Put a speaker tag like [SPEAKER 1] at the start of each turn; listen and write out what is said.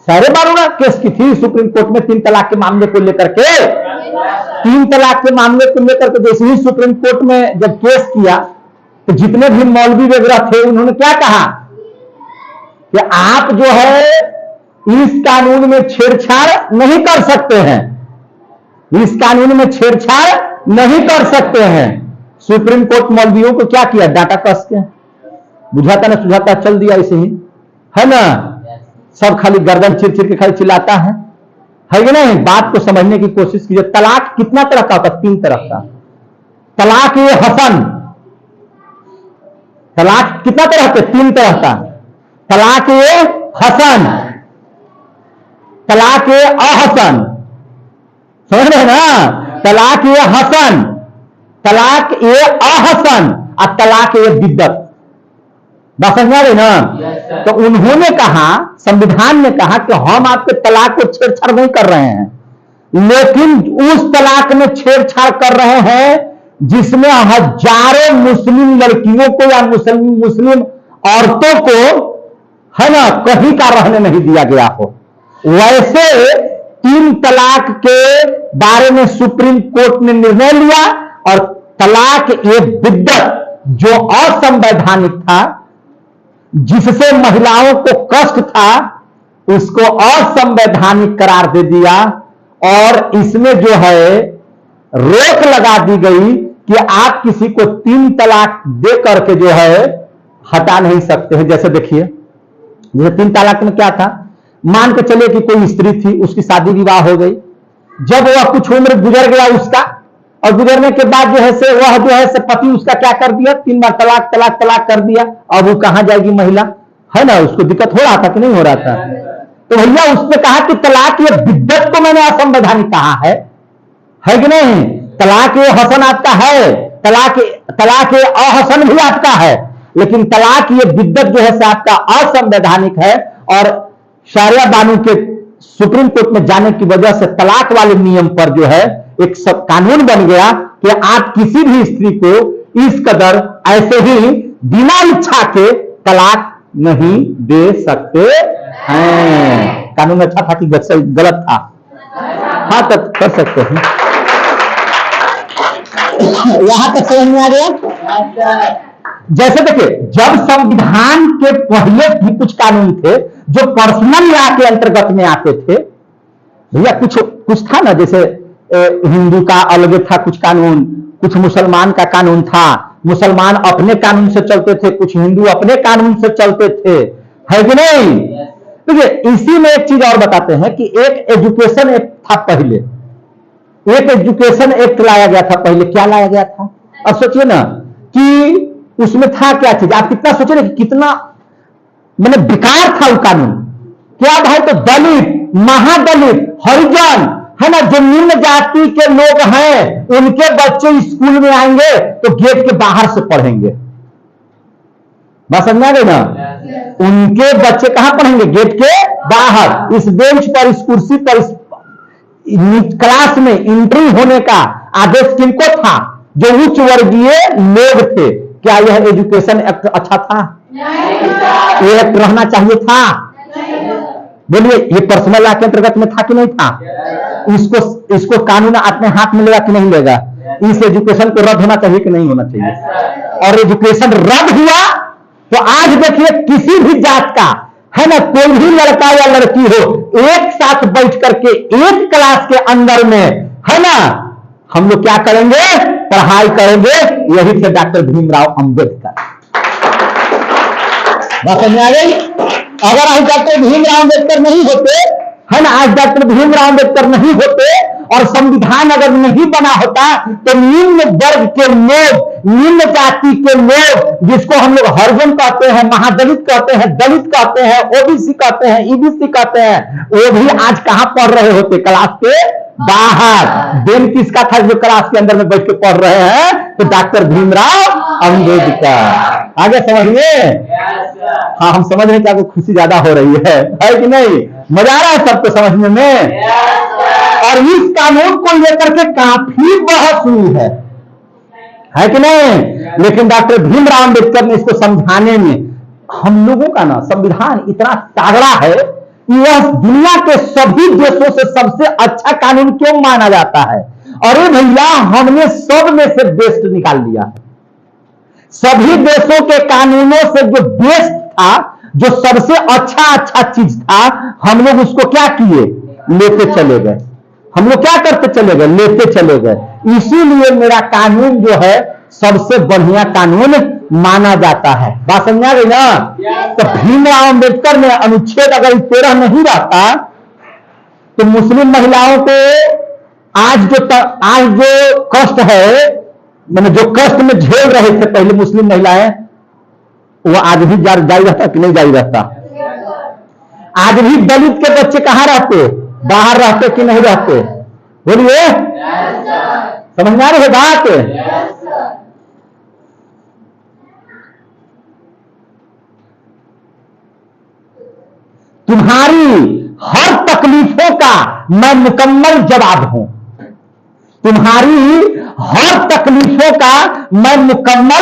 [SPEAKER 1] सारे बारूणा केस की थी सुप्रीम कोर्ट में 3 तलाक के मामले को लेकर के। 3 तलाक के मामले को लेकर के जैसे ही सुप्रीम कोर्ट में जब केस किया तो जितने भी मौलवी वगैरह थे उन्होंने क्या कहा कि आप जो है इस कानून में छेड़छाड़ नहीं कर सकते हैं, इस कानून में छेड़छाड़ नहीं कर सकते हैं। सुप्रीम कोर्ट मौलवियों को क्या किया, डाटा कस के बुझाता ना सुझाता चल दिया ऐसे ही, है ना। सब खाली गर्दन चिर चिर के खाली चिल्लाता है कि नहीं। बात को समझने की कोशिश कीजिए। तलाक कितना तरह का होता है? 3 तरह का। तलाक ये हसन, तलाक कितना तरह के? 3 तरह का। तलाक ये हसन, तलाक ये अहसन, समझ रहे ना। तलाक ये हसन, तलाक ये अहसन और तलाक ये बिद्दत। बात समझ आ रही ना। तो उन्होंने कहा, संविधान ने कहा कि हम आपके तलाक को छेड़छाड़ नहीं कर रहे हैं, लेकिन उस तलाक में छेड़छाड़ कर रहे हैं जिसमें हजारों मुस्लिम लड़कियों को या मुस्लिम औरतों को, है ना, कहीं का रहने नहीं दिया गया हो। वैसे 3 तलाक के बारे में सुप्रीम कोर्ट ने निर्णय लिया और तलाक ये बिद्दत जो असंवैधानिक था, जिससे महिलाओं को कष्ट था, उसको असंवैधानिक करार दे दिया और इसमें जो है रोक लगा दी गई कि आप किसी को 3 तलाक दे करके जो है हटा नहीं सकते हैं। जैसे देखिए, जैसे 3 तलाक में क्या था, मान के चलिए कि कोई स्त्री थी, उसकी शादी विवाह हो गई, जब वह कुछ उम्र गुजर गया उसका, और गुजरने के बाद जो है से वह जो है से पति उसका क्या कर दिया, 3 बार तलाक तलाक तलाक कर दिया। अब वो कहां जाएगी महिला, है ना। उसको दिक्कत हो रहा था कि नहीं हो रहा था। तो भैया उसने कहा कि तलाक ये बिद्दत को मैंने असंवैधानिक कहा है कि नहीं। तलाक ये हसन आपका है, तलाक ये अहसन भी आपका है, लेकिन तलाक ये बिद्दत जो है से आपका असंवैधानिक है। और शारिया बानू के सुप्रीम कोर्ट में जाने की वजह से तलाक वाले नियम पर जो है एक कानून बन गया कि आप किसी भी स्त्री को इस कदर ऐसे ही बिना इच्छा के तलाक नहीं दे सकते हैं। कानून अच्छा था कि गलत था? हाँ, तो कर सकते हैं। यहां तक समझ में आ गया। जैसे देखिए, जब संविधान के पहले भी कुछ कानून थे जो पर्सनल लॉ के अंतर्गत में आते थे भैया, कुछ था ना, जैसे हिंदू का अलग था कुछ कानून, कुछ मुसलमान का कानून था। मुसलमान अपने कानून से चलते थे, कुछ हिंदू अपने कानून से चलते थे, है कि नहीं। देखिए, इसी में एक चीज और बताते हैं कि एक एजुकेशन एक्ट था पहले, एक एजुकेशन एक्ट लाया गया था पहले। क्या लाया गया था? अब सोचिए ना कि उसमें था क्या चीज। आप कितना सोच रहे कितना मैंने बेकार था वो कानून। क्या भाई, तो दलित, महादलित, हरिजन, है ना, जो निम्न जाति के लोग हैं, उनके बच्चे स्कूल में आएंगे तो गेट के बाहर से पढ़ेंगे। बात समझ आ गई ना। उनके बच्चे कहां पढ़ेंगे? गेट के बाहर, इस बेंच पर, इस कुर्सी पर, इस क्लास में एंट्री होने का आदेश किनको था? जो उच्च वर्गीय लोग थे। क्या यह एजुकेशन एक्ट अच्छा था? ये एक्ट रहना चाहिए था? बोलिए, ये पर्सनल लॉ के अंतर्गत में था कि नहीं था? इसको कानून अपने हाथ में लेगा कि नहीं लेगा? इस एजुकेशन को रद्द होना चाहिए कि नहीं होना चाहिए? और एजुकेशन रद्द हुआ तो आज देखिए, किसी भी जात का, है ना, कोई भी लड़का या लड़की हो, एक साथ बैठ करके एक क्लास के अंदर में, है ना, हम लोग क्या करेंगे? पढ़ाई करेंगे। यही थे डॉक्टर भीमराव अंबेडकर। बात समझ आ गई। अगर आज डॉक्टर भीमराव अंबेडकर नहीं होते, है ना, आज डॉक्टर भीमराव अंबेडकर नहीं होते और संविधान अगर नहीं बना होता, तो निम्न वर्ग के लोग, निम्न जाति के लोग, जिसको हम लोग हरिजन कहते हैं, महादलित कहते हैं, दलित कहते हैं, ओबीसी कहते हैं, ईबीसी कहते हैं, वो भी आज कहां पढ़ रहे होते? क्लास के बाहर। दिन किसका था जो क्लास के अंदर में बैठ के पढ़ रहे हैं? तो डॉक्टर भीमराव अंबेडकर। आगे समझिए। हाँ, हम समझ रहे हैं कि आपको खुशी ज्यादा हो रही है कि नहीं? मजा आ रहा है सबको समझने में। और इस कानून को लेकर के काफी बहस हुई है कि नहीं? लेकिन डॉक्टर भीमराव अंबेडकर ने इसको समझाने में, हम लोगों का ना संविधान इतना तगड़ा है यह दुनिया के सभी देशों से सबसे अच्छा कानून क्यों माना जाता है? अरे भैया, हमने सब में से बेस्ट निकाल लिया है। सभी देशों के कानूनों से जो बेस्ट था, जो सबसे अच्छा चीज था, हम लोग उसको क्या किए? लेते चले गए। हम लोग क्या करते चले गए? लेते चले गए। इसीलिए मेरा कानून जो है सबसे बढ़िया कानून माना जाता है। बात समझ आ गई ना? तो भीमराव अंबेडकर ने अनुच्छेद अगर 13 नहीं रहता तो मुस्लिम महिलाओं को आज जो कष्ट है, मैंने जो कष्ट में झेल रहे थे पहले मुस्लिम महिलाएं, वो आज भी जारी रहता कि नहीं जारी रहता? आज भी दलित के बच्चे कहां रहते? बाहर रहते कि नहीं रहते? बोलिए, समझ में आ रही है बात? तुम्हारी हर तकलीफों का मैं मुकम्मल जवाब हूं। तुम्हारी हर तकलीफों का मैं मुकम्मल